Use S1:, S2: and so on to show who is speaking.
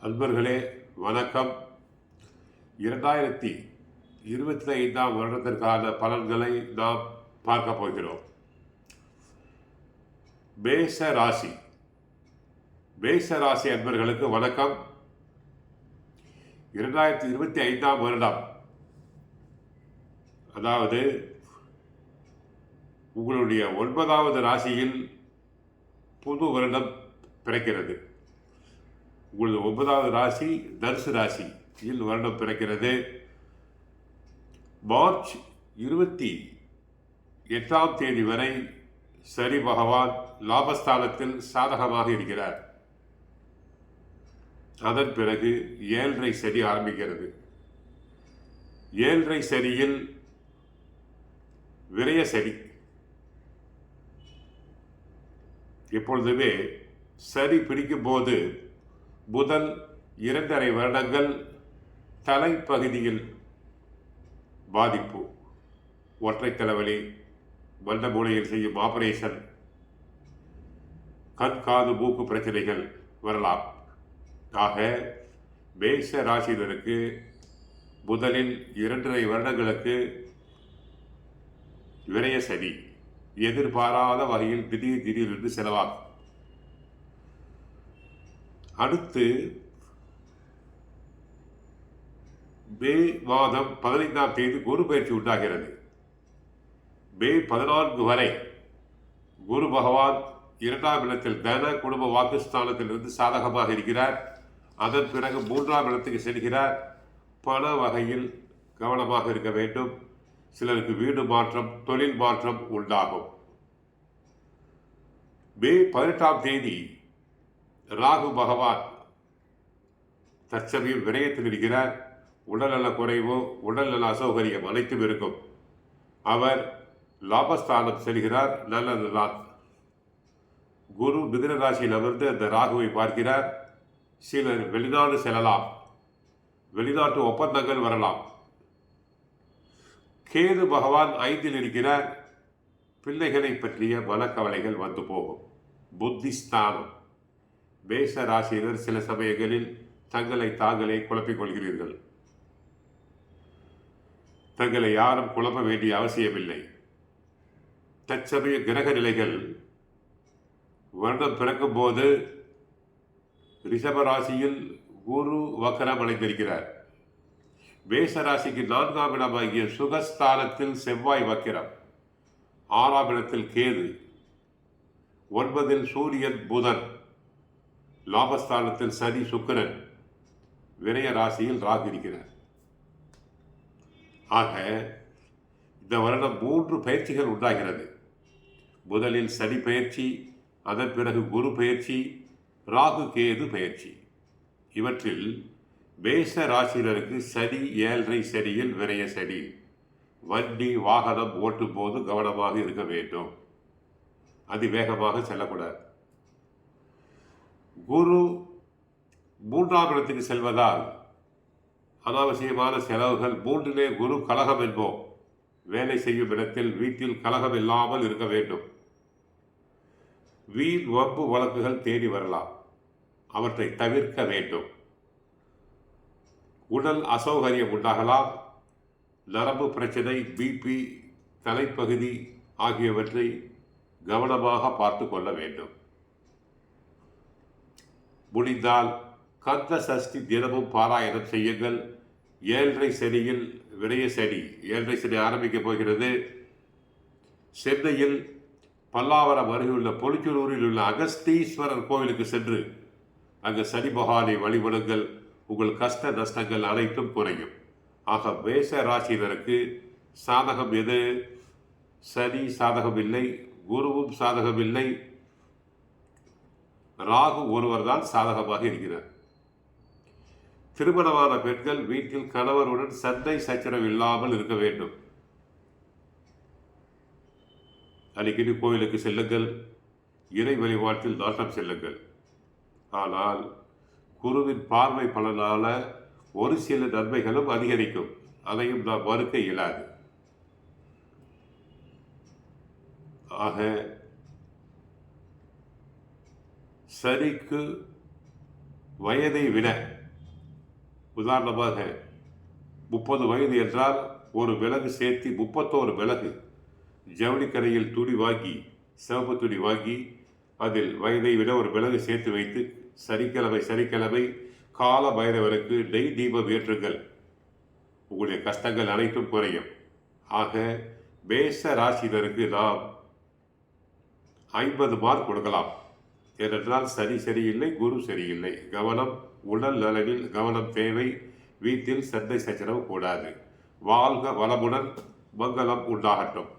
S1: அன்பர்களே வணக்கம். 2025ஆம் வருடத்திற்கான பலன்களை நாம் பார்க்க போகிறோம். மேஷ ராசி அன்பர்களுக்கு வணக்கம். 2025ஆம் வருடம், அதாவது உங்களுடைய 9வது ராசியில் புது வருடம் பிறக்கிறது. உங்களது 9வது ராசி தனுசு ராசியில் வருடம் பிறக்கிறது. மார்ச் 28ஆம் தேதி வரை சனி பகவான் லாபஸ்தானத்தில் சாதகமாக இருக்கிறார். அதன் பிறகு 7.5 சனி ஆரம்பிக்கிறது. 7.5 சனியில் விரய சனி. எப்பொழுதுமே சனி பிடிக்கும் போது முதல் 2.5 வருடங்கள் தலைப்பகுதியில் பாதிப்பு, ஒற்றை தலைவலி, மண்ட மூளையில் செய்யும் ஆபரேஷன், கண் காது மூக்கு பிரச்சனைகள் வரலாம். ஆக மேஷ ராசியினருக்கு முதலில் 2.5 வருடங்களுக்கு விரய சனி எதிர்பாராத வகையில் திடீரென்று செலவாகும். அடுத்து மே மாதம் 15ஆம் தேதி குரு பயிற்சி உண்டாகிறது. மே 14 வரை குரு பகவான் 2ஆம் இடத்தில் தன குடும்ப வாக்குஸ்தானத்திலிருந்து சாதகமாக இருக்கிறார். அதன் பிறகு 3ஆம் இடத்துக்கு செல்கிறார். பண வகையில் கவனமாக இருக்க வேண்டும். சிலருக்கு வீடு மாற்றம், தொழில் மாற்றம் உண்டாகும். மே 18ஆம் தேதி ராகு பகவான் தற்சமயம் விரயத்தில் இருக்கிறார். உடல்நல குறைவோ உடல்நல அசௌகரியம் அனைத்தும் இருக்கும். அவர் லாபஸ்தானம் செல்கிறார். நல்லதுதான். குரு மிதுன ராசியில் அமர்ந்து அந்த ராகுவை பார்க்கிறார். சிலர் வெளிநாடு செல்லலாம், வெளிநாட்டு ஒப்பந்தங்கள் வரலாம். கேது பகவான் 5இல் இருக்கிறார். பிள்ளைகளை பற்றிய மனக்கவலைகள் வந்து போகும். புத்திஸ்தானம். மேஷ ராசியினர் சில சமயங்களில் தங்களை தாங்களே குழப்பிக் கொள்கிறீர்கள். தங்களை யாரும் குழப்ப வேண்டிய அவசியமில்லை. தற்சமய கிரக நிலைகள் வருடம் பிறக்கும் போது ரிஷப ராசியில் குரு வக்கரம் அடைந்திருக்கிறார். மேஷ ராசிக்கு 4ஆம் இடமாகிய சுகஸ்தானத்தில் செவ்வாய் வக்கிரம், 6ஆம் இடத்தில் கேது, 9இல் சூரியன் புதன், லாபஸ்தானத்தில் சனி சுக்கிரன், விரய ராசியில் ராகு இருக்கிறார். ஆக இந்த வருடம் 3 பயிற்சிகள் உண்டாகிறது. முதலில் சனி பயிற்சி, அதன் பிறகு குரு பயிற்சி, ராகு கேது பயிற்சி. இவற்றில் மேஷ ராசியினருக்கு சனி 7.5 சனியில் விரய சனி. வண்டி வாகனம் ஓட்டும் போது கவனமாக இருக்க வேண்டும். அதிவேகமாக செல்லக்கூடாது. குரு 3ஆம் இடத்துக்கு செல்வதால் அனாவசியமான செலவுகள். 3லே குரு கலகம் என்போம். வேலை செய்யும் இடத்தில் வீட்டில் கலகம் இல்லாமல் இருக்க வேண்டும். வீண் வம்பு வழக்குகள் தேடி வரலாம். அவற்றை தவிர்க்க வேண்டும். உடல் அசௌகரியம் உண்டாகலாம். நரம்பு பிரச்சனை, பிபி, தலைப்பகுதி ஆகியவற்றை கவனமாக பார்த்து கொள்ள வேண்டும். முடிந்தால் கந்த சஷ்டி தினமும் பாராயணம் செய்யுங்கள். 7.5 சனியில் விரய சனி, 7.5 சனி ஆரம்பிக்கப் போகிறது. சென்னையில் பல்லாவரம் அருகிலுள்ள பொலிச்சூரில் உள்ள அகஸ்தீஸ்வரர் கோவிலுக்கு சென்று அங்கு சனி பகவானை வழிபடுங்கள். உங்கள் கஷ்ட நஷ்டங்கள் அனைத்தும் குறையும். ஆக மேஷ ராசியினருக்கு சாதகம் எது? சனி சாதகம் இல்லை, குருவும் சாதகம் இல்லை, ராகு ஒருவர் தான் சாதகமாக இருக்கிறார். திருமணமான பெண்கள் வீட்டில் கணவருடன் சண்டை சச்சரவு இல்லாமல் இருக்க வேண்டும். அடிக்கடி கோயிலுக்கு செல்லுங்கள். இறை வழிபாட்டில் நாட்டம் செல்லுங்கள். ஆனால் குருவின் பார்வை பலனால ஒரு சில நன்மைகளும் அதிகரிக்கும். அதையும் நாம் மறுக்க இயலாது. ஆக சனிக்கு வயதை விட, உதாரணமாக 30 வயது என்றால் ஒரு மிளகு சேர்த்து 31 மிளகு ஜவுளிக்கடையில் துணி வாங்கி, சிவப்பு துணி வாங்கி அதில் வயதை விட ஒரு மிளகு சேர்த்து வைத்து சனிக்கிழமை கால பைரவருக்கு நெய் தீபம் ஏற்றுங்கள். உங்களுடைய கஷ்டங்கள் அனைத்தும் குறையும். ஆக மேஷ ராசினருக்கு நாம் 50 மார்க் கொடுக்கலாம். ஏனென்றால் சனி சரியில்லை, குரு சரியில்லை. கவனம், உடல் நலனில் கவனம் தேவை. வீட்டில் சண்டை சச்சரவு கூடாது. வாழ்க வளமுடன், மங்களம் உண்டாகட்டும்.